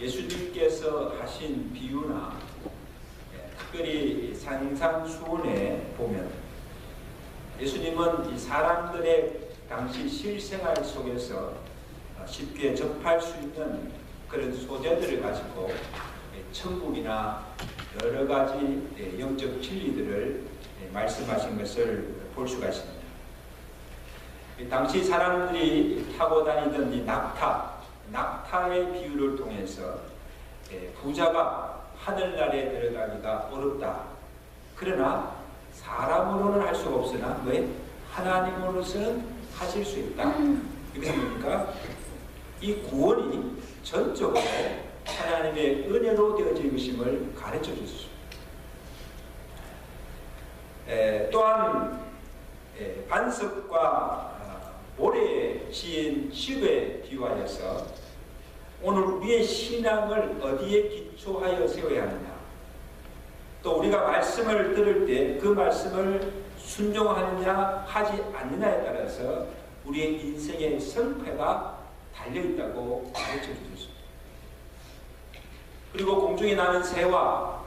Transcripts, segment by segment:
예수님께서 하신 비유나 특별히 산상수훈에 보면 예수님은 이 사람들의 당시 실생활 속에서 쉽게 접할 수 있는 그런 소재들을 가지고 천국이나 여러 가지 영적 진리들을 말씀하신 것을 볼 수가 있습니다. 당시 사람들이 타고 다니던 이 낙타의 비유를 통해서 부자가 하늘나라에 들어가기가 어렵다. 그러나 사람으로는 할 수가 없으나 왜? 하나님으로서는 하실 수 있다. 이것은 뭡니까? 이 구원이 전적으로 하나님의 은혜로 되어질 것임을 가르쳐 주셨습니다. 또한 반석과 모래에 지은 집에 비유하여서 오늘 우리의 신앙을 어디에 기초하여 세워야 하느냐, 또 우리가 말씀을 들을 때 그 말씀을 순종하느냐 하지 않느냐에 따라서 우리의 인생의 성패가 달려있다고 가르쳐 주셨습니다. 그리고 공중에 나는 새와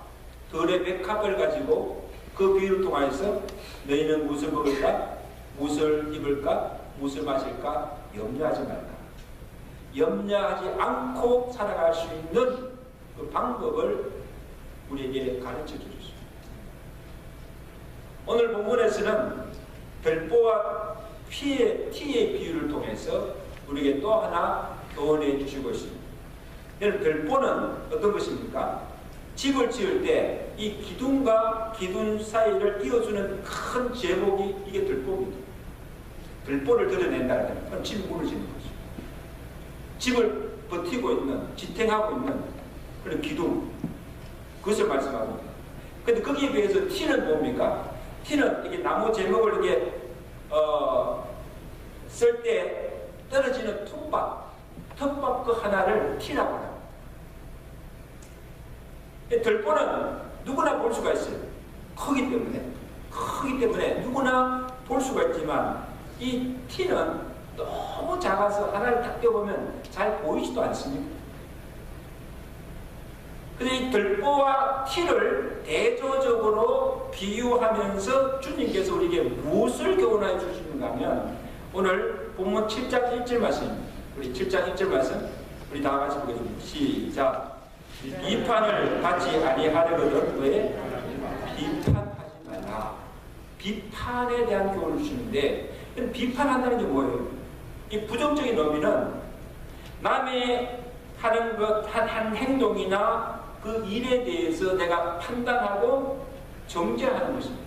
들의 백합을 가지고 그 비유를 통하여서 너희는 무엇을 먹을까? 무엇을 입을까? 무엇을 마실까? 염려하지 말라. 염려하지 않고 살아갈 수 있는 그 방법을 우리에게 가르쳐 주셨습니다. 오늘 본문에서는 별보와 티의 비유를 통해서 우리에게 또 하나 교훈해 주시고 있습니다. 별보는 어떤 것입니까? 집을 지을 때 이 기둥과 기둥 사이를 이어주는 큰 제목이 이게 별보입니다. 별보를 드러낸다는 건 집이 무너지는 거죠. 집을 버티고 있는, 지탱하고 있는 그런 기둥, 그것을 말씀하고 있습니다. 근데 거기에 비해서 티는 뭡니까? 티는 이게 나무 제목을 이렇게 쓸 때 떨어지는 톱밥 그 하나를 티라고 합니다. 들보는 누구나 볼 수가 있어요. 크기 때문에 누구나 볼 수가 있지만 이 티는 너무 작아서 하나를 딱 떼어보면 잘 보이지도 않습니다. 근데 이 들보와 티를 대조적으로 비유하면서 주님께서 우리에게 무엇을 교훈하여 주시는가 하면 오늘 본문 7장 1절 말씀입니다. 우리 7장 1절 말씀 우리 다 같이 보겠습니다. 시작. 비판을 받지 아니하려거든. 왜? 비판하지 말라. 비판에 대한 교훈을 주시는데 비판한다는 게 뭐예요? 이 부정적인 의미는 남의 하는 것, 한 행동이나 그 일에 대해서 내가 판단하고 정죄하는 것입니다.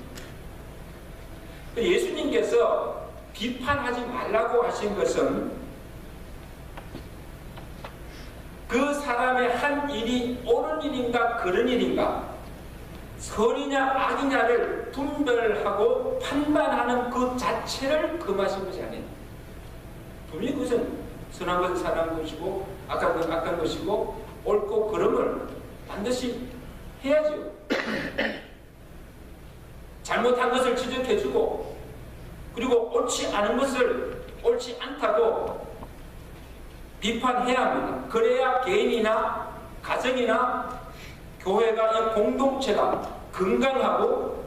예수님께서 비판하지 말라고 하신 것은 그 사람의 한 일이 옳은 일인가 그런 일인가, 선이냐 악이냐를 분별하고 판단하는 그 자체를 금하신 것이 아니에요. 분명히 그것은 선한 것은 선한 것이고 악한 것은 악한 것이고 옳고 그름을 반드시 해야죠. 잘못한 것을 지적해주고 그리고 옳지 않은 것을 옳지 않다고 비판해야 합니다. 그래야 개인이나 가정이나 교회가, 이 공동체가 건강하고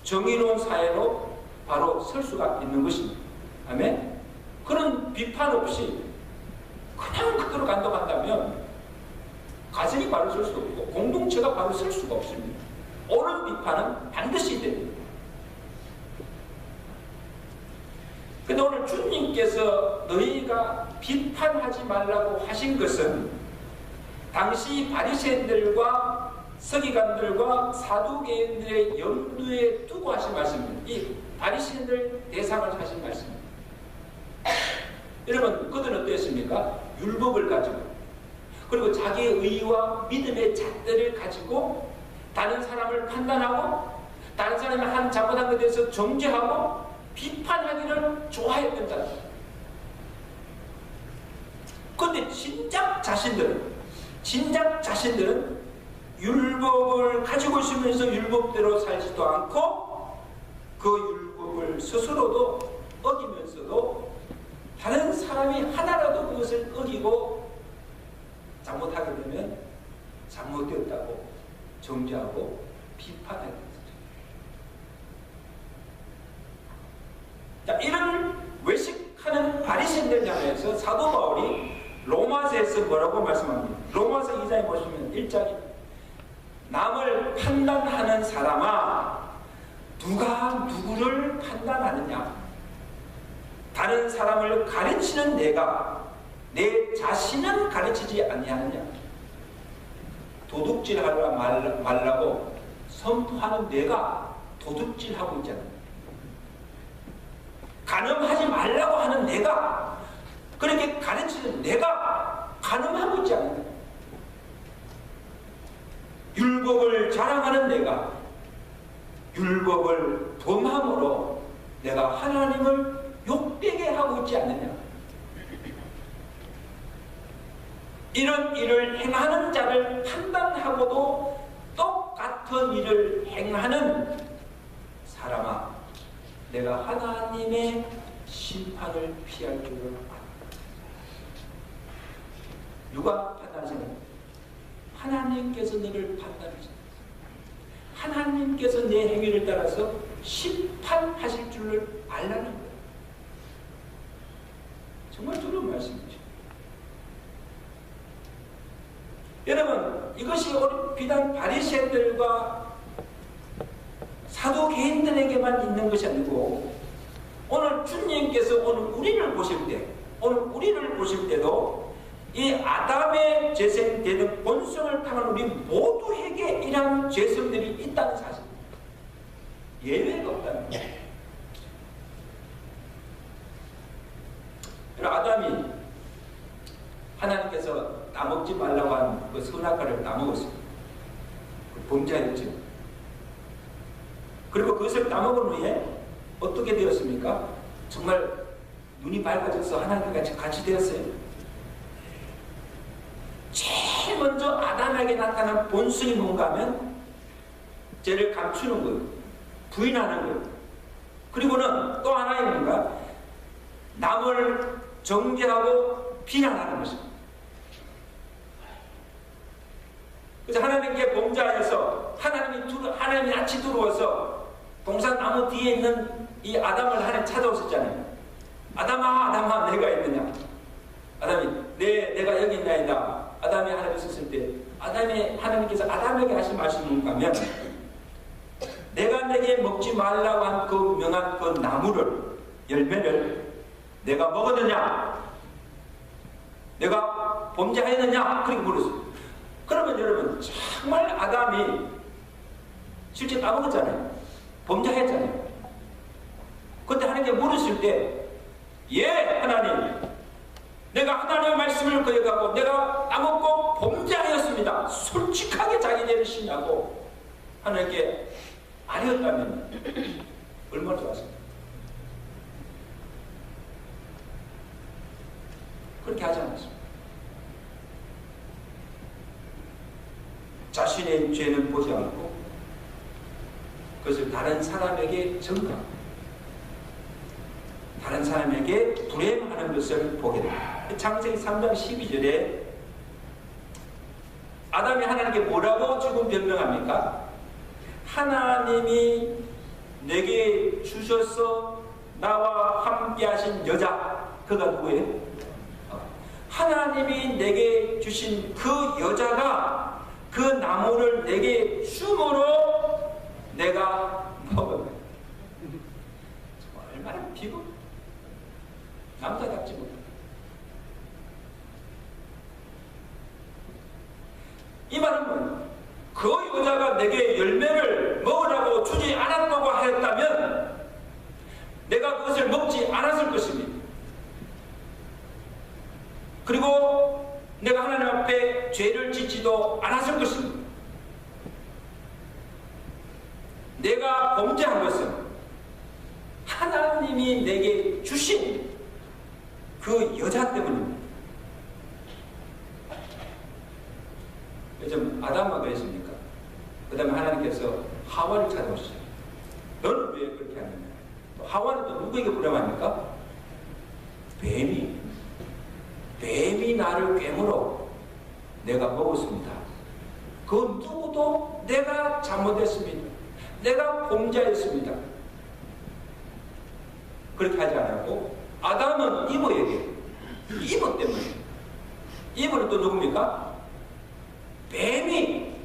정의로운 사회로 바로 설 수가 있는 것입니다. 아멘? 그런 비판 없이 그냥 그대로 간다면 가정이 바로 설 수 없고 공동체가 바로 설 수가 없습니다. 옳은 비판은 반드시 됩니다. 근데 오늘 주님께서 너희가 비판하지 말라고 하신 것은 당시 바리새인들과 서기관들과 사두개인들의 염두에 두고 하신 말씀입니다. 이 바리새인들 대상을 하신 말씀입니다. 여러분, 그들은 어땠습니까? 율법을 가지고 그리고 자기의 의와 믿음의 잣대를 가지고 다른 사람을 판단하고 다른 사람이 한 잘못한 것에 대해서 정죄하고 비판하기를 좋아했던 자들. 그런데 진작 자신들은 율법을 가지고 있으면서 율법대로 살지도 않고 그 율법을 스스로도 어기면서도 다른 사람이 하나라도 그것을 어기고 잘못하게 되면 잘못되었다고 정죄하고 비판하게 됩니다. 자, 이런 외식하는 바리새인들 향해서 사도 바울이 로마서에서 뭐라고 말씀합니까? 로마서 2장에 보시면 1장에 남을 판단하는 사람아 누가 누구를 판단하느냐? 다른 사람을 가르치는 내가 내 자신은 가르치지 아니하느냐? 도둑질하라 말라고 선포하는 내가 도둑질하고 있잖아. 간음하지 말라고 하는 내가, 그렇게 가르치는 내가 간음하고 있지 않느냐? 율법을 자랑하는 내가 율법을 범함으로 내가 하나님을 욕되게 하고 있지 않느냐? 이런 일을 행하는 자를 판단하고도 똑같은 일을 행하는 사람아, 내가 하나님의 심판을 피할 줄을 알아. 누가 판단하시는? 하나님께서 너를 판단하십니다. 하나님께서 내 행위를 따라서 심판하실 줄을 알라는 거예요. 정말 두려운 말씀이죠. 여러분, 이것이 비단 바리새인들과 사도개인들에게만 있는 것이 아니고 오늘 주님께서 오늘 우리를 보실 때도 이 아담의 재생되는 본성을 타는 우리 모두에게 이러한 죄성들이 있다는 사실, 예외가 없다는 거예요. 아담이 하나님께서 따먹지 말라고 한 그 선악과를 따먹었어요. 범죄했죠. 그리고 그것을 따먹은 후에 어떻게 되었습니까? 정말 눈이 밝아져서 하나님과 같이 되었어요. 제일 먼저 아담에게 나타난 본성이 뭔가 하면 죄를 감추는 거예요. 부인하는 거예요. 그리고는 또 하나의 뭔가 남을 정죄하고 비난하는 것입니다. 그래서 하나님께 범죄하여서 하나님이 같이 들어와서 동산 나무 뒤에 있는 이 아담을 하나님 찾아오셨잖아요. 아담아 내가 있느냐? 아담이 내가 여기 있나이다. 아담이 하나님 있었을 때 하나님께서 아담에게 하신 말씀이 뭔가 하면 내가 내게 먹지 말라고 한 그 명한 그 나무를, 열매를 내가 먹었느냐? 내가 범죄하였느냐? 그렇게 물었어요. 그러면 여러분, 정말 아담이 실제 따먹었잖아요. 범죄했잖아요. 그때 하나님께 물었을 때, 예, 하나님, 내가 하나님의 말씀을 거역하고 내가 따먹고 범죄하였습니다. 솔직하게 자기 죄를 시인하고 하나님께 말했다면 얼마나 좋았습니까? 그렇게 하지 않았습니다. 자신의 죄는 보지 않고 그것을 다른 사람에게 전가하고 다른 사람에게 불행하는 것을 보게 됩니다. 창세기 3장 12절에 아담이 하나님께 뭐라고 지금 변명합니까? 하나님이 내게 주셔서 나와 함께 하신 여자, 그가 누구예요? 하나님이 내게 주신 그 여자가 그 나무를 내게 줌으로 내가 먹었네. 얼마나 비고 남자답지 못해. 이 말은 뭐예요? 그 여자가 내게 열매를 먹으라고 주지 않았다고 하였다면 내가 그것을 먹지 않았을 것입니다. 그리고 내가 하나님 앞에 죄를 짓지도 않았을 것입니다. 내가 범죄한 것은 하나님이 내게 주신 그 여자 때문입니다. 요즘 아담과 그랬습니까? 그 다음에 하나님께서 하와를 찾아오시죠. 너는 왜 그렇게 하느냐? 하와는 또 누구에게 불행합니까? 뱀이 나를 꿰물어 내가 먹었습니다. 그 누구도 내가 잘못했습니다. 내가 범죄했습니다. 그렇게 하지 않았고 아담은 이브에게 이브 때문에 이브는 또 누굽니까? 뱀이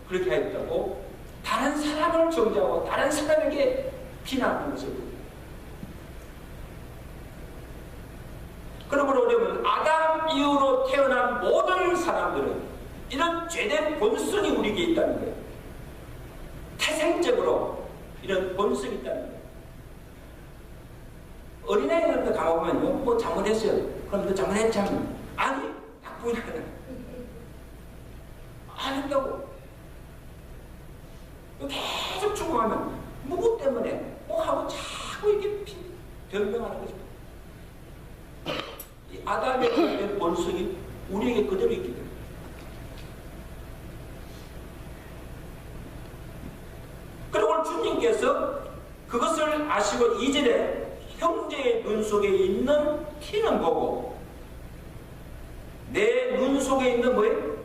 그렇게 했다고 다른 사람을 정죄하고 다른 사람에게 비난하는 것을 봅니다. 그러므로 우리는 아담 이후로 태어난 모든 사람들은 이런 죄된 본성이 우리에게 있다는 거예요. 태생적으로 이런 본성이 있다는 거예요. 어린아이들한테 가보면요, 뭐 잘못했어요. 그럼 너 잘못했지 하면 아니, 나쁘니까 안 했다고. 계속 추궁하면 누구 때문에 뭐 하고 자꾸 이렇게 변명하는 거죠. 이 아담의 그런 본성이 우리에게 그대로 있기 때문에. 그리고 주님께서 그것을 아시고 이전에 형제의 눈 속에 있는 티는 보고 내 눈 속에 있는 뭐예요?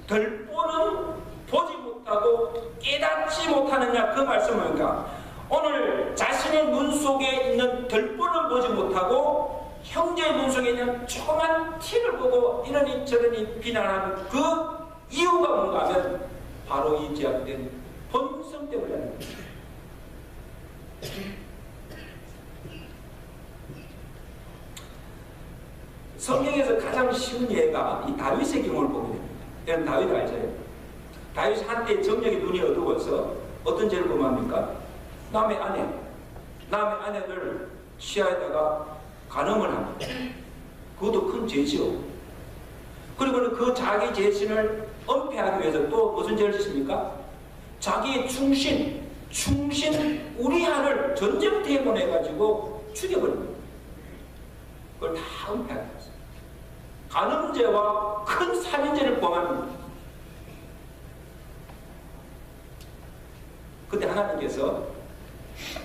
덜보는 보지 못하고 깨닫지 못하느냐, 그 말씀은 뭔가? 오늘 자신의 눈 속에 있는 덜보는 보지 못하고 형제의 눈 속에 있는 조그만 티를 보고 이러니 저러니 비난하는 그 이유가 뭔가 하면 바로 이 제약된 본성 때문에 하는 거예요. 성경에서 가장 쉬운 예가 이 다윗의 경우를 보게 됩니다. 여러분 다윗 알죠? 다윗이 한때 정력이 눈이 어두워서 어떤 죄를 범합니까? 남의 아내를 시야에다가 간음을 합니다. 그것도 큰 죄지요. 그리고 그 자기 죄신을 은폐하기 위해서 또 무슨 죄를 짓습니까? 자기의 충신 우리아를 전쟁터에 보내가지고 죽여버립니다. 그걸 다 은폐하게 했어요. 간음죄와 큰 살인죄를 범합니다. 그때 하나님께서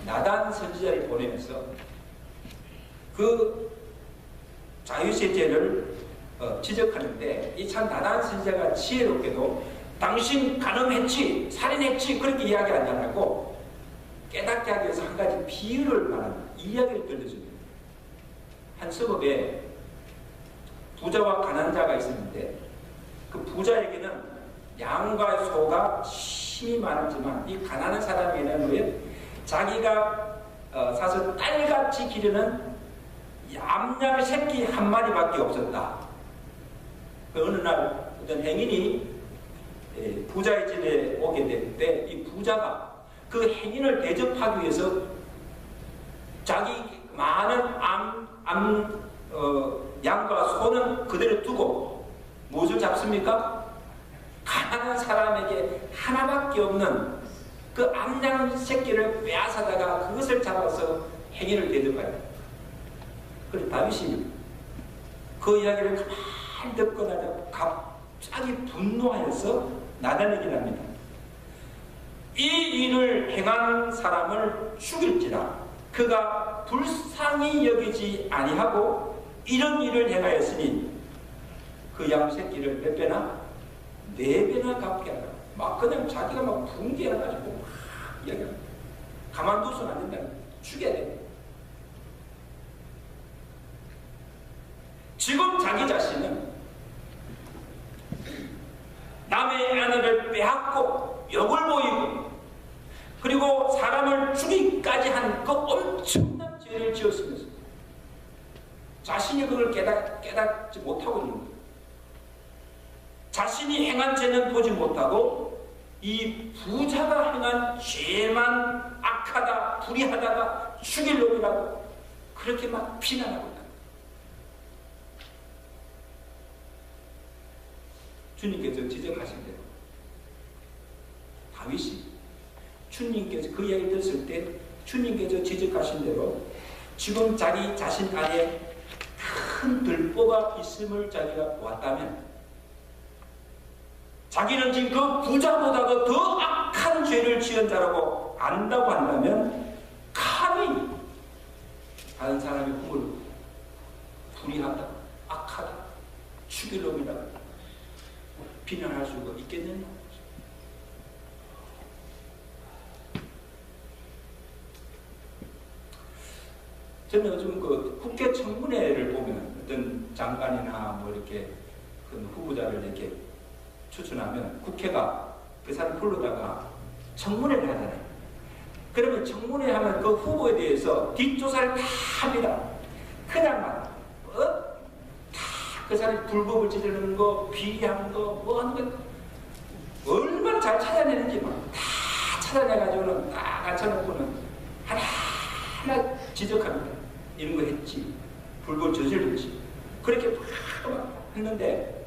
나단 선지자를 보내면서 그 다윗의 죄를 지적하는데 이 참 나단 선지자가 지혜롭게도 당신 간음했지, 살인했지 그렇게 이야기하지 않고 깨닫게 하기 위해서 한 가지 비유를 말합니다. 이야기를 들려줍니다. 한 성읍에 부자와 가난자가 있었는데 그 부자에게는 양과 소가 힘이 많았지만 이 가난한 사람에게는 왜 자기가 사서 딸같이 기르는 암양 새끼 한 마리밖에 없었다. 그 어느 날 어떤 행인이 부자의 집에 오게 될 때 이 부자가 그 행인을 대접하기 위해서 자기 많은 양과 소는 그대로 두고 무엇을 잡습니까? 가난한 사람에게 하나밖에 없는 그 암양 새끼를 빼앗아다가 그것을 잡아서 행인을 대접하여. 그래서 다윗이 그 이야기를 가만히 듣고 나서 갑자기 분노하여서 나단에게 합니다. 이 일을 행한 사람을 죽일지라 그가 불쌍히 여기지 아니하고 이런 일을 행하였으니 그 양 새끼를 몇 배나? 4배나 갚게 하라. 막 그냥 자기가 막 분개해가지고 막 이야기합니다. 가만둬서는 안 된다. 죽여야 된다. 지금 자기 자신은 남의 아내를 빼앗고 욕을 보이고 그리고 사람을 죽이기까지 한 그 엄청난 죄를 지었으면서 자신이 그걸 깨닫지 못하고 있는 거예요. 자신이 행한 죄는 보지 못하고 이 부자가 행한 죄만 악하다, 불의하다가 죽일 놈이라고 그렇게 막 비난하고 있다. 주님께서 지적하신 대로 다윗이 주님께서 그 이야기 들었을 때 주님께서 지적하신 대로 지금 자기 자신 안에 큰 들보가 있음을 자기가 보았다면 자기는 지금 그 부자보다도 더 악한 죄를 지은 자라고 안다고 한다면 감히 다른 사람의 꿈을 불의하다, 악하다, 죽일 놈이라고 비난할 수가 있겠느냐? 저는 요즘 그 국회 청문회를 보면 어떤 장관이나 뭐 이렇게 그 후보자를 이렇게 추천하면 국회가 그 사람 불러다가 청문회를 하잖아요. 그러면 청문회 하면 그 후보에 대해서 뒷조사를 다 합니다. 그냥 막 다 그 사람이 불법을 저지르는 거, 비리한 거, 뭐 하는 거 얼마나 잘 찾아내는지 막 다 찾아내가지고는 딱 앉혀놓고는 하나하나 지적합니다. 이런 거 했지, 불법 저질렀지, 그렇게 막 했는데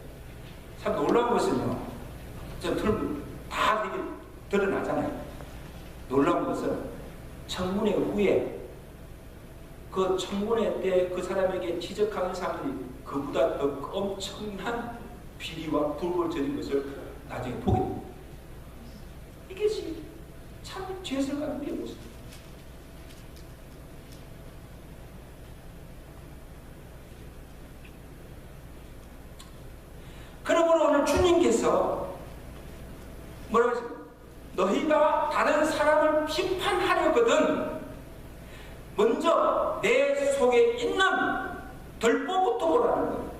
참 놀라운 것은요, 다 이렇게 드러나잖아요. 놀라운 것은 청문회 후에 그 청문회 때 그 사람에게 지적하는 사람들이 그보다 더 엄청난 비리와 불법을 저지른 것을 나중에 보게 됩니다. 이것이 참 죄송한 우리의 모습. 그러므로 오늘 주님께서 뭐라고 했습니까? 너희가 다른 사람을 비판하려거든 먼저 내 속에 있는 덜보부터 보라는 거예요.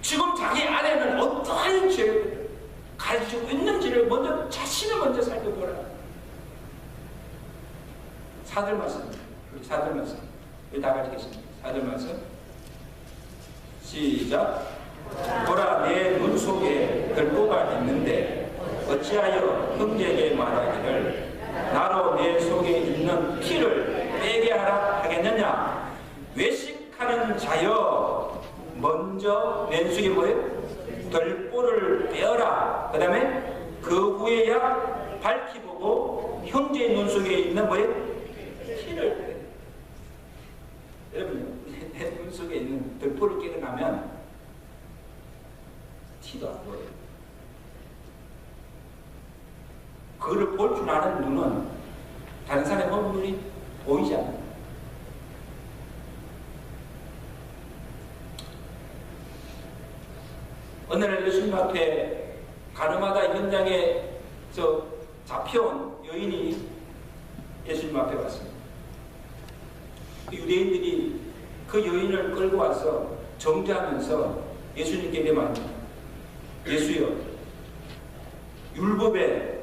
지금 자기 안에는 어떠한 죄를 가지고 있는지를 먼저 자신을 먼저 살펴보라. 사절 말씀, 우리 사절 말씀, 우리 다 같이 계십니다. 사절 말씀 시작. 보라, 내 눈 속에 들보가 있는데 어찌하여 형제에게 말하기를 나로 내 속에 있는 피를 빼게 하라 하겠느냐. 외식하는 자여 먼저 내 속에 뭐예요? 들보를 빼어라. 그 다음에 그 후에야 밝히 보고 형제의 눈 속에 있는 뭐예요? 피를 빼라. 여러분, 내 눈 속에 있는 들보를 깨고 나면 티도 안 보여요. 그걸 볼 줄 아는 눈은 다른 사람의 눈이 보이지 않아요. 어느 날 예수님 앞에 가늠하다 현장에 잡혀온 여인이 예수님 앞에 왔습니다. 유대인들이 그 여인을 끌고 와서 정죄하면서 예수님께 이렇게 말합니다. 예수여, 율법에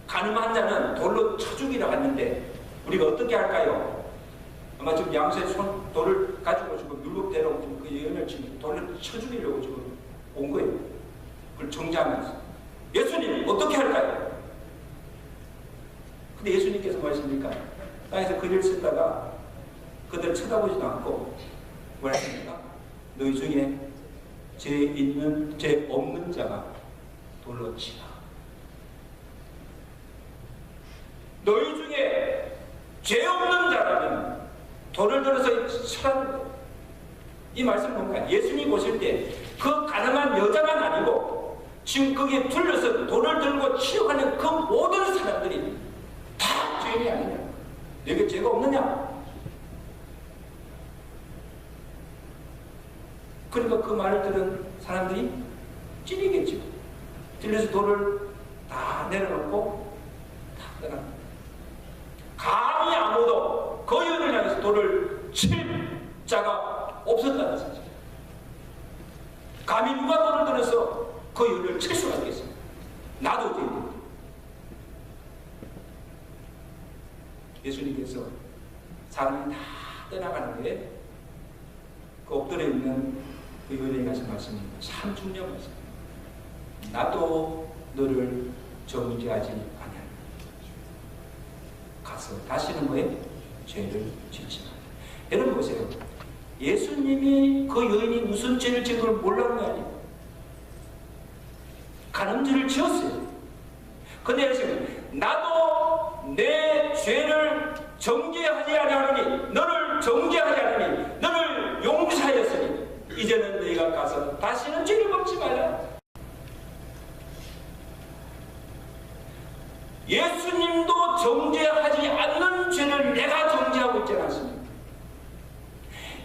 가늠한 자는 돌로 쳐 죽이라 했는데 우리가 어떻게 할까요? 아마 지금 양수의 돌을 가지고 지금 율법대로 그 여인을 지금 돌로 쳐 죽이려고 지금 온 거예요. 그걸 정죄하면서 예수님 어떻게 할까요? 근데 예수님께서 뭐 하십니까? 땅에서 글을 쓰다가 그들 쳐다보지도 않고 뭐라 했습니까? 너희 중에 죄 없는 자가 돌로 치라. 너희 중에 죄 없는 자라면 돌을 들어서 치라는 거예요. 이 말씀은 뭔가 예수님 보실 때 그 가늠한 여자만 아니고 지금 거기에 둘러서 돌을 들고 치려하는 그 모든 사람들이 다 죄인이 아니냐. 너희가 죄가 없느냐? 그러니까 그 말을 들은 사람들이 찔리겠죠. 찔려서 돌을 다 내려놓고 다 떠납니다. 감히 아무도 그 여인을 향해서 돌을 칠 자가 없었다는 사실. 감히 누가 돌을 들어서 그 여인을 칠 수가 있겠습니까? 나도 죄인인데. 예수님께서 사람이 다 떠나가는데 그 엎드려 있는 그 여인에게 하신 말씀이 참 중요한 말씀입니다. 나도 너를 정죄하지 아니하리라. 가서 다시는 뭐에 죄를 짓지 마라. 여러분 보세요. 예수님이 그 여인이 무슨 죄를 지은 걸 몰라는 거 아니에요? 간음죄를 지었어요. 근데 예수님 나도 내 죄를 정죄하지 아니하노니 너를 정죄하지 않으니 너를 용서하였으니 이제는 너희가 가서 다시는 죄를 범치 말라. 예수님도 정죄하지 않는 죄를 내가 정죄하고 있지 않습니까?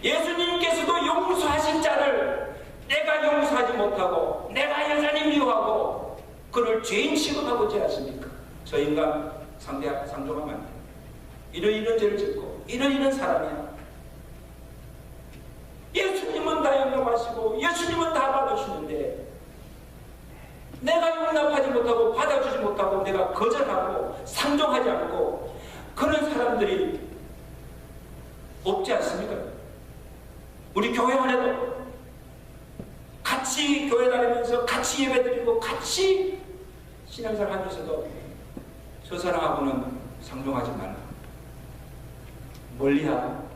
예수님께서도 용서하신 자를 내가 용서하지 못하고 내가 여전히 미워하고 그를 죄인 취급하고지 않습니까? 저 인간 상종하면 안 돼. 이런 죄를 짓고 이런 사람이야. 예수님은 다 용납하시고 예수님은 다 받으시는데 내가 용납하지 못하고 받아주지 못하고 내가 거절하고 상종하지 않고 그런 사람들이 없지 않습니까? 우리 교회 안에도 같이 교회 다니면서 같이 예배드리고 같이 신앙생활 하면서도 저 사람하고는 상종하지 말라. 멀리하고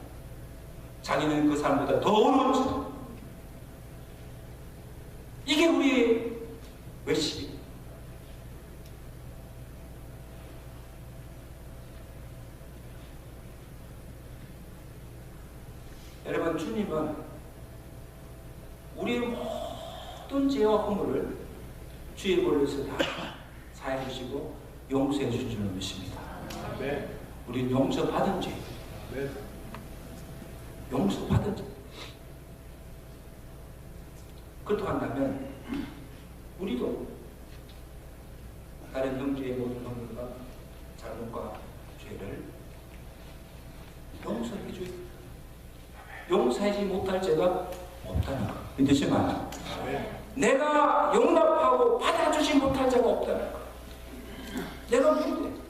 자기는 그 사람보다 더 어려운 사람. 이게 우리의 외식입니다. 여러분, 주님은 우리의 모든 죄와 허물을 주의 볼에서 다 사해 주시고 용서해 주실 줄 믿습니다. 네. 우리는 용서받은 죄. 네. 용서받은 죄. 그렇다고 한다면 우리도 다른 형제의 모든 허물과 잘못과 죄를 용서해 주고 용서하지 못할 죄가 없다는 것. 믿으시면 내가 용납하고 받아주지 못할 자가 없다는 것. 내가 누구인데?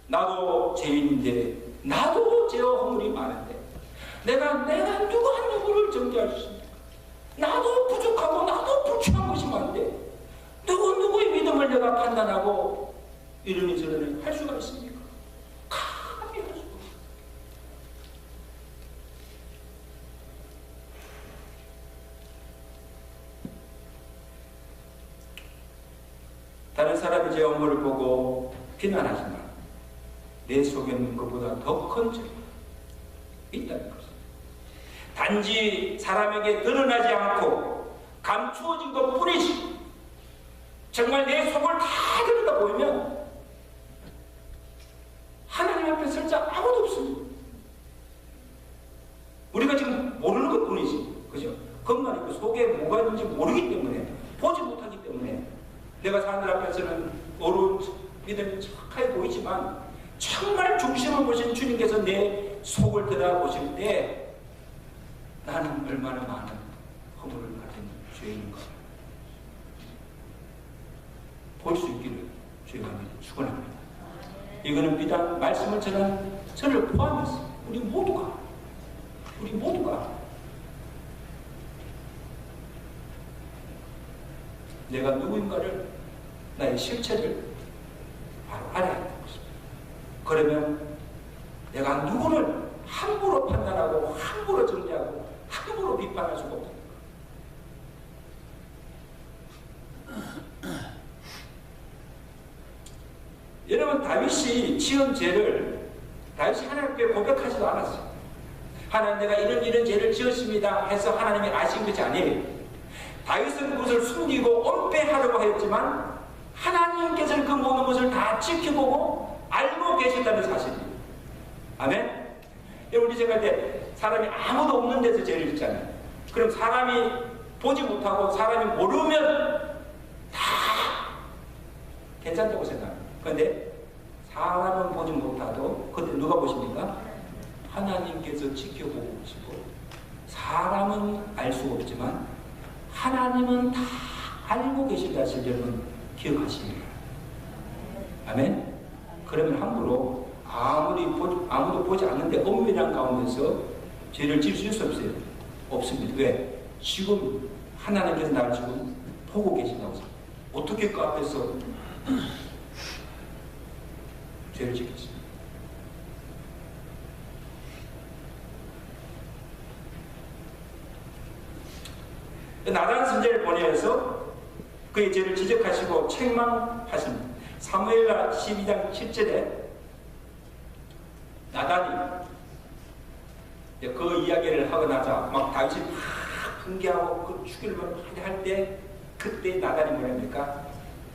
나도 죄인인데 나도 죄와 허물이 많은데 내가 누구 한 누구를 정죄할 수 있습니까? 나도 부족하고 나도 불충한 것이 많은데 누구의 믿음을 내가 판단하고 이러니 저러니 할 수가 있습니까? 감히 할 수가 없습니다. 다른 사람의 죄와 허물을 보고 비난하지만 내 속에 있는 것보다 더 큰 죄가 있다는 것입니다. 단지 사람에게 드러나지 않고 감추어진 것 뿐이지 정말 내 속을 다 들여다 보이면 하나님 앞에 설 자 아무도 없습니다. 우리가 지금 모르는 것 뿐이지. 그죠? 겉만 있고 속에 뭐가 있는지 모르기 때문에 보지 못하기 때문에 내가 사람들 앞에서는 어려운 믿음이 착하게 보이지만 정말 중심을 보신 주님께서 내 속을 들여다보실 때 나는 얼마나 많은 허물을 가진 죄인인가 볼 수 있기를 주의 감사히 축원합니다. 이거는 비단 말씀을 전한 저를 포함해서 우리 모두가 내가 누구인가를 나의 실체를 바로 알아야 하는 것입니다. 그러면 내가 누구를 함부로 판단하고 함부로 정죄하고 함부로 비판할 수가 없다. 여러분, 다윗이 지은 죄를 다윗이 하나님께 고백하지도 않았어요. 하나님, 내가 이런 죄를 지었습니다 해서 하나님이 아신 것이 아니에요. 다윗은 그것을 숨기고 은폐하려고 하였지만 하나님께서는 그 모든 것을 다 지켜보고 알고 계신다는 사실이에요. 아멘? 우리 생각할 때 사람이 아무도 없는 데서 죄를 짓잖아요. 그럼 사람이 보지 못하고 사람이 모르면 다 괜찮다고 생각합니다. 그런데 사람은 보지 못하도 그때 누가 보십니까? 하나님께서 지켜보고 계시고 사람은 알 수 없지만 하나님은 다 알고 계신다는 사실 여러분 기억하십니까? 아멘? 그러면 함부로 아무도 보지 않는데 은밀한 가운데서 죄를 지을 수 없어요. 없습니다. 왜? 지금 하나님께서 나를 지금 보고 계신다고 생각해요. 어떻게 그 앞에서 죄를 지겠습니까? 나단 선지자를 보내어서 그의 죄를 지적하시고 책망하십니다. 사무엘하 12장 7절에 나단이 그 이야기를 하고 나자 막 다윗이 막 분개하고 그 죽이려고 할 때 그때 나단이 뭐랍니까?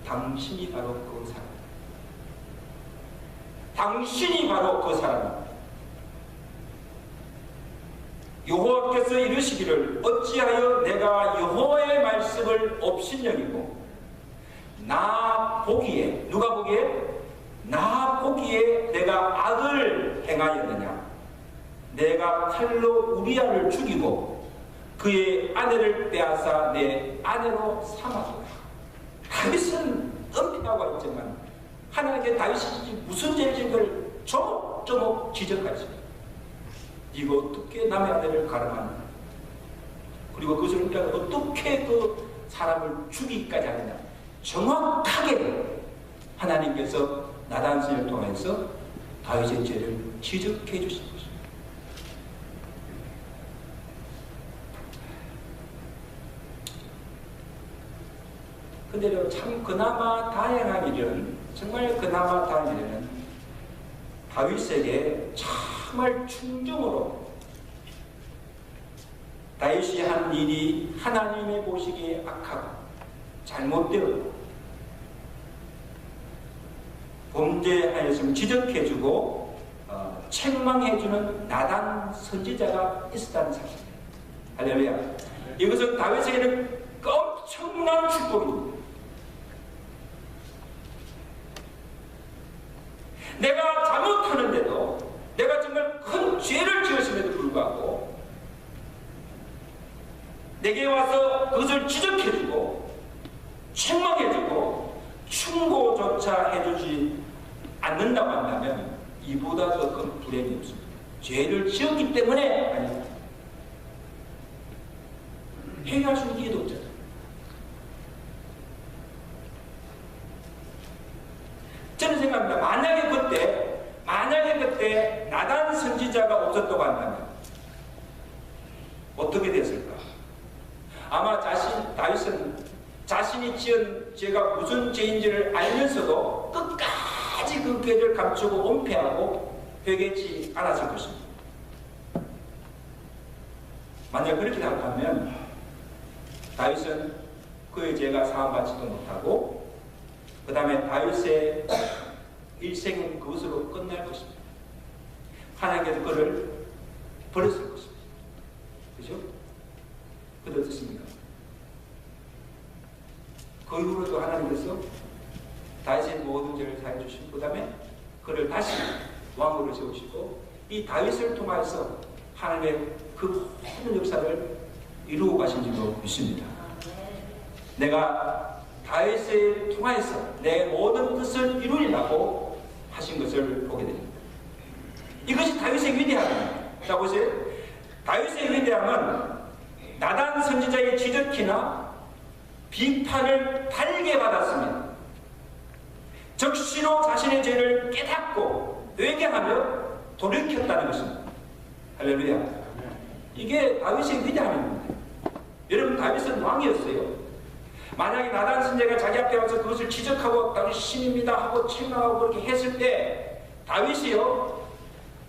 당신이 바로 그 사람. 당신이 바로 그 사람입니다. 여호와께서 이르시기를 어찌하여 내가 여호와의 말씀을 업신여기고 나 보기에, 누가 보기에? 나 보기에 내가 악을 행하였느냐. 내가 칼로 우리아를 죽이고 그의 아내를 빼앗아 내 아내로 삼았도다. 다윗은 은폐하고 있지만 하나님께 다윗이 무슨 죄를 지은 걸 조목조목 지적하지. 네가 어떻게 남의 아내를 가름하느냐, 그리고 그것을 어떻게 그 사람을 죽이기까지 하느냐. 정확하게 하나님께서 나단 선지자를 통해서 다윗의 죄를 지적해 주신 것입니다. 근데 참 그나마 다행한 일은, 정말 그나마 다행한 일은 다윗에게 정말 충정으로 다윗이 한 일이 하나님의 보시기에 악하고 잘못되었고 범죄하였음을 지적해주고 책망해주는 나단 선지자가 있었다는 사실입니다. 할렐루야. 이것은 다윗에게는 엄청난 축복입니다. 내가 잘못하는데도, 내가 정말 큰 죄를 지었음에도 불구하고 내게 와서 그것을 지적해주고 책망해주고 충고조차 해주지 않는다고 한다면 이보다 더 큰 불행이 없습니다. 죄를 지었기 때문에 아닙니다. 회개할 수 있는 기회도 없잖아요. 저는 생각합니다. 만약에 그때 나단 선지자가 없었다고 한다면 어떻게 됐을까? 아마 다윗은 자신이 지은 죄가 무슨 죄인지를 알면서도 끝까지 그 죄를 감추고 은폐하고 회개치 않았을 것입니다. 만약 그렇게 생각하면 다윗은 그의 죄가 사함받지도 못하고 그 다음에 다윗의 일생은 그것으로 끝날 것입니다. 하나님께서 그를 버렸을 것입니다. 그죠? 그런데 어떻습니까? 그 이후로도 하나님께서 다윗의 모든 죄를 사해 주시고 그 다음에 그를 다시 왕으로 세우시고 이 다윗을 통해서 하나님의 그 모든 역사를 이루고 가신 줄로 믿습니다. 내가 다윗을 통해서 내 모든 뜻을 이루리라고 하신 것을 보게 됩니다. 이것이 다윗의 위대함입니다. 자 보세요. 다윗의 위대함은 나단 선지자의 지적이나 비판을 달게 받았습니다. 적시로 자신의 죄를 깨닫고 회개하며 돌이켰다는 것입니다. 할렐루야. 이게 다윗의 위대함입니다. 여러분, 다윗은 왕이었어요. 만약에 나단 선지자가 자기 앞에 와서 그것을 지적하고 다윗이 신입니다 하고 책망하고 그렇게 했을 때 다윗이요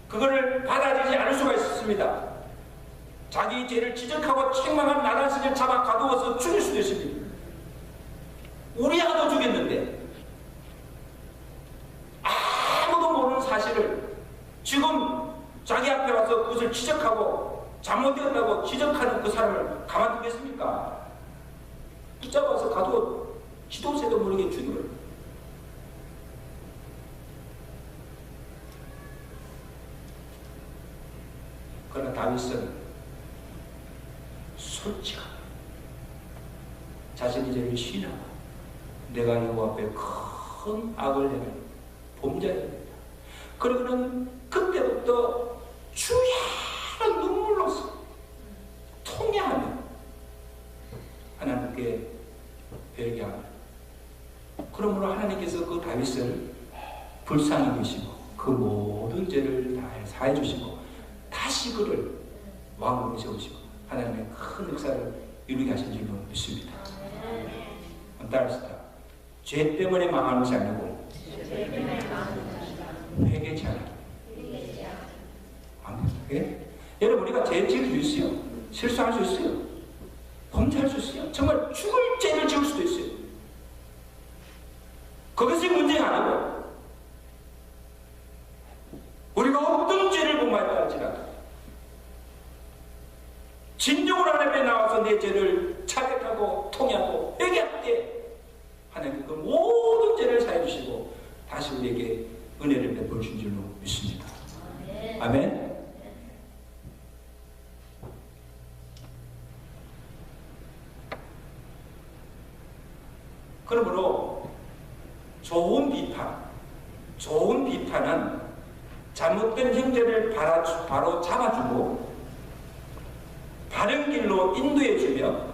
그거를 받아들이지 않을 수가 있었습니다. 자기 죄를 지적하고 책망한 나단 선지자를 잡아 가두어서 죽일 수도 있습니다. 우리아도 죽였는데 아무도 모르는 사실을 지금 자기 앞에 와서 그것을 지적하고 잘못되었다고 지적하는 그 사람을 가만두겠습니까? 붙잡아서 가두어 지도새도 모르게 죽이버려요. 그러나 다윗은 솔직하게 자신의 죄를 신하고 내가 여호와 앞에 큰 악을 행한 범죄입니다. 그리고는 그때부터 주야는 눈물로서 통해하며 하나님께 회개합니다. 그러므로 하나님께서 그 다윗을 불쌍히 여기시고 그 모든 죄를 다 사해 주시고 다시 그를 왕으로 세우시고 하나님의 큰 역사를 이루게 하신 줄로 믿습니다. 따라서 죄 때문에 망하는 것이 아니고 회개치 않아. 아멘. 여러분, 우리가 죄 지을 수 있어요. 실수할 수 있어요. 범죄할 수 있어요. 정말 죽을 죄를 지을 수도 있어요. 그것이 문제가 아니고 다시 우리에게 은혜를 베풀 신 줄로 믿습니다. 아멘. 그러므로 좋은 비판은 잘못된 형제를 바로 잡아주고 바른 길로 인도해주며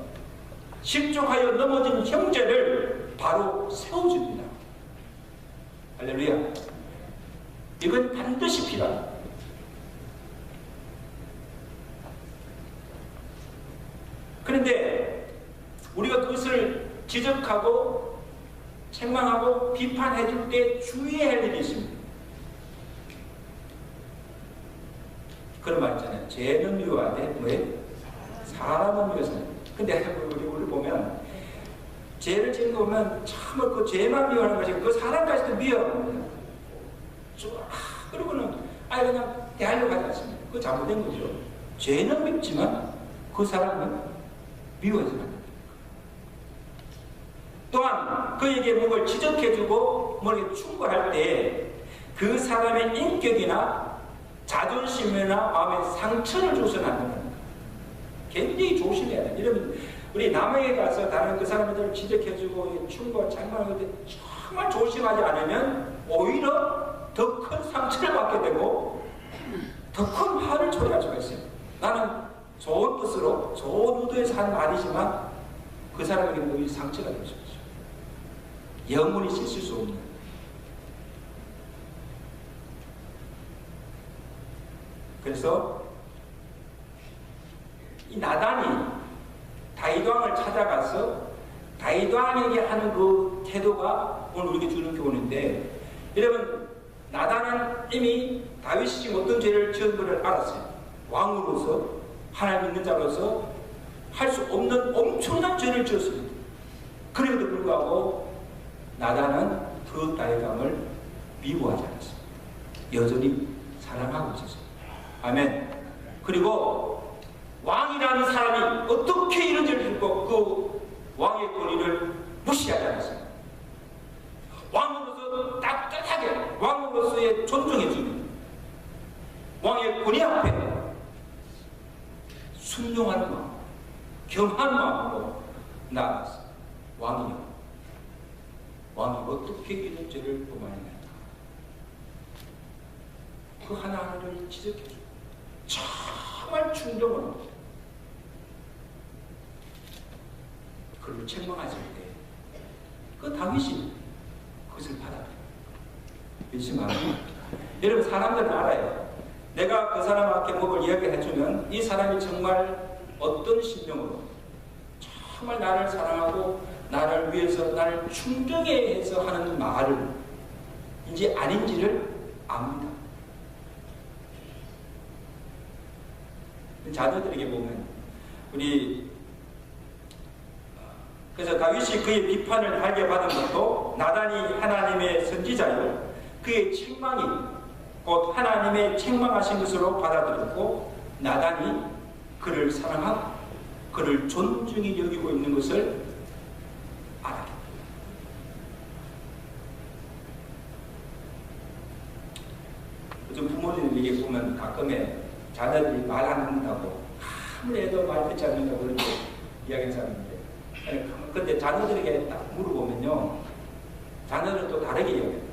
실족하여 넘어진 형제를 바로 세워줍니다. 할렐루야. 이건 반드시 필요합니다. 그런데 우리가 그것을 지적하고 책망하고 비판해 줄 때 주의해야 할 일이 있습니다. 그런 말 있잖아요. 죄는 미워야 돼. 뭐예요? 사람은 미워서. 근데 우리 보면 죄를 짓는 거 보면 참을 그 죄만 미워하는 것이 그 사람까지도 미워합니다. 그러고는 그냥 대하려고 하지 않습니다. 그거 잘못된 거죠. 죄는 밉지만 그 사람은 미워하지 않습니다. 또한 그에게 뭔가를 지적해주고 뭘 충고할 때 그 사람의 인격이나 자존심이나 마음에 상처를 줘서는 안 됩니다. 굉장히 조심해야 돼요. 이러면 우리 남에게 가서 다른 그 사람들을 지적해주고 충고, 장난할 때 정말 조심하지 않으면 오히려 더 큰 상처를 받게 되고 더 큰 화를 초래할 수가 있어요. 나는 좋은 뜻으로 좋은 의도에서 한 말이지만 그 사람에게 오히려 상처가 될 수 있어요. 영원히 씻을 수 없는. 그래서 이 나단이 다윗 왕을 찾아가서 다윗 왕에게 하는 그 태도가 오늘 우리에게 주는 교훈인데, 여러분 나단은 이미 다윗이 지금 어떤 죄를 지은 것을 알았어요. 왕으로서 하나님 믿는 자로서 할 수 없는 엄청난 죄를 지었습니다. 그럼에도 불구하고 나단은 그 다윗 왕을 미워하지 않았습니다. 여전히 사랑하고 있었습니다. 아멘. 그리고 왕이라는 사람이 어떻게 이런 죄를 짓고 그 왕의 권위를 무시하지 않았습니다. 왕으로서 따뜻하게 왕으로서의 존중해주는 왕의 권위 앞에 순종하는 마음, 겸한 마음으로 나아갔습니다. 왕이 어떻게 이런 죄를 범하느냐, 그 하나하나를 지적해주고 정말 충격을 합니다. 그걸 책망하실 때 그 다윗이 그것을 받아들여요. 믿으시면 안 됩니다. 여러분 사람들은 알아요. 내가 그 사람한테 뭐를 이야기해주면 이 사람이 정말 어떤 심령으로 정말 나를 사랑하고 나를 위해서 나를 충정해 해서 하는 말을 인지 아닌지를 압니다. 자녀들에게 보면 그래서 다윗이 그의 비판을 달게 받은 것도 나단이 하나님의 선지자요 그의 책망이 곧 하나님의 책망하신 것으로 받아들였고, 나단이 그를 사랑하고 그를 존중히 여기고 있는 것을 알았다. 요즘 부모님에게 보면 가끔에 자녀들이 말 안 듣는다고 아무리 해도 말 듣지 않는다고 그렇게 이야기하는 사람인데, 근데 자녀들에게 딱 물어보면요, 자녀들은 또 다르게 이야기해요.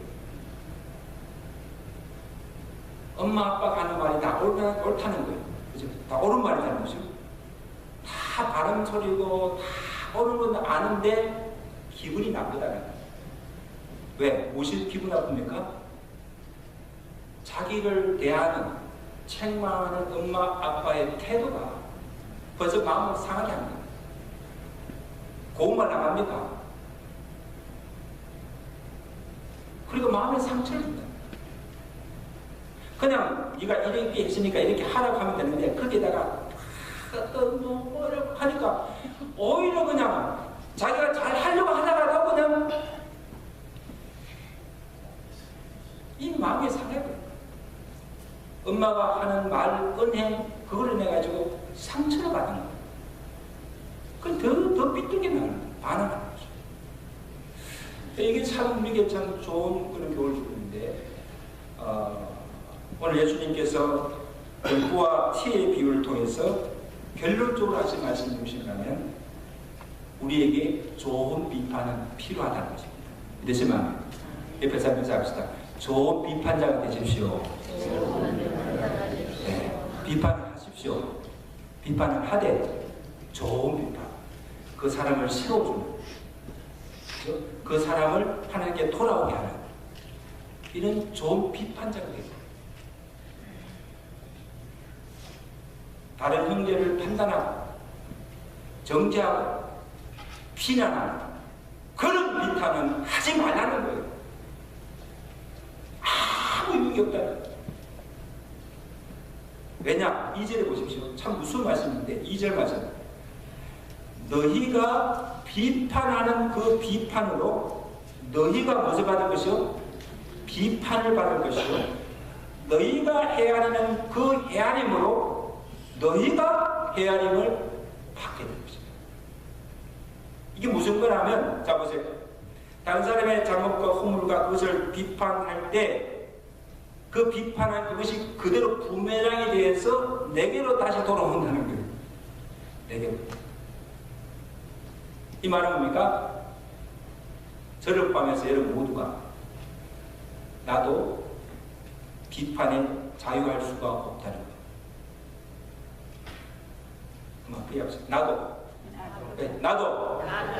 엄마 아빠가 하는 말이 다 옳다는 거예요. 그죠? 다 옳은 말이라는 거죠. 다 바른 소리고 다 옳은 건 아는데 기분이 나쁘다는 거예요. 왜? 무엇이 기분 나쁩니까? 자기를 대하는 책망하는 엄마 아빠의 태도가 벌써 마음을 상하게 합니다. 고운 말 나갑니까? 그리고 마음에 상처를 줍니다. 그냥 네가 이렇게 했으니까 이렇게 하라고 하면 되는데 거기다가 뭐라고 하니까 오히려 그냥 자기가 잘 하려고 하다가도 그냥 이 마음이 상해버려요. 엄마가 하는 말, 은행 그걸 인해가지고 상처를 받는 거예요. 그건 더 삐뚤게 나는 반응하는 거죠. 이게 참 우리에게 참 좋은 그런 교훈을 주고 오늘 예수님께서 불과 티의 비유를 통해서 결론적으로 하신 말씀이 무엇인가면 우리에게 좋은 비판은 필요하다는 것입니다. 믿으시면 옆에 사람들 합시다. 좋은 비판자가 되십시오. 네, 비판을 하십시오. 비판을 하되 좋은 비판. 그 사람을 세워주는, 그 사람을 하나님께 돌아오게 하는 이런 좋은 비판자가 되고, 다른 형제를 판단하고 정죄하고 비난하는 그런 비판은 하지 말라는 거예요. 아무 의미 없다는 거예요. 왜냐? 2절에 보십시오. 참 무슨 말씀인데 2절 말씀. 너희가 비판하는 그 비판으로 너희가 무엇을 받을 것이요? 비판을 받을 것이요. 너희가 헤아리는 그 헤아림으로 너희가 헤아림을 받게 될 것입니다. 이게 무슨 거냐면, 자 보세요. 다른 사람의 잘못과 허물과 그것을 비판할 때 그 비판한 그것이 그대로 부메랑이 되어서 내게로 다시 돌아온다는 거예요. 내게로. 이 말은 뭡니까? 저녁 밤에서 여러분 모두가 나도 비판에 자유할 수가 없다는 거예요. 나도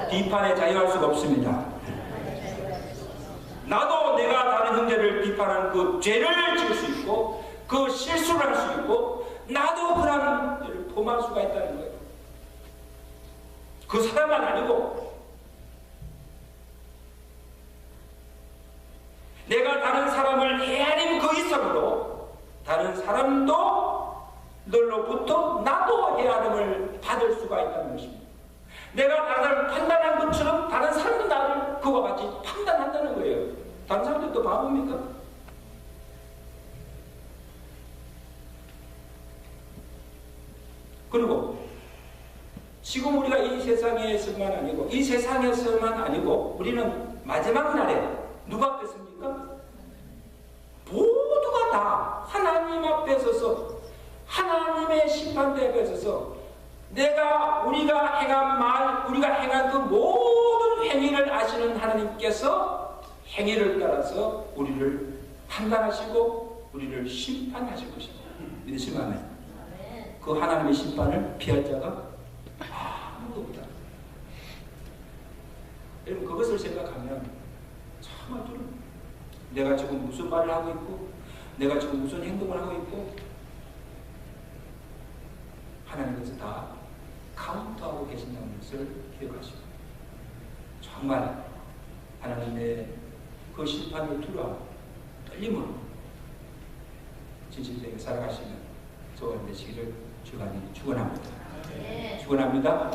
비판에 자유할 수가 없습니다. 나도 내가 다른 형제를 비판하는 그 죄를 지을 수 있고 그 실수를 할 수 있고 나도 그런 일을 범할 수가 있다는 거예요. 그 사람만 아니고 내가 다른 사람을 헤아린 그 이성으로 다른 사람도 너로부터 나도 헤아림을 받을 수가 있다는 것입니다. 내가 다른 사람을 판단한 것처럼 다른 사람도 나를 그와 같이 판단한다는 거예요. 다른 사람들도 바보입니까? 그리고 지금 우리가 이 세상에서만 아니고 이 세상에서만 아니고 우리는 마지막 날에 누가 앞에서입니까? 모두가 다 하나님 앞에 서서 하나님의 심판대 앞에 서서 우리가 행한 말, 우리가 행한 그 모든 행위를 아시는 하나님께서 행위를 따라서 우리를 판단하시고 우리를 심판하실 것입니다. 믿으시면 아멘. 그 하나님의 심판을 피할 자가 아무도 없다. 여러분 그것을 생각하면 정말 내가 지금 무슨 말을 하고 있고 내가 지금 무슨 행동을 하고 있고 하나님께서 다 카운트하고 계신다는 것을 기억하시고 정말 하나님의 그 심판을 두려워 떨림으로 진실되게 살아가시는 저와 되시기를 주간히 축원합니다. 축원합니다.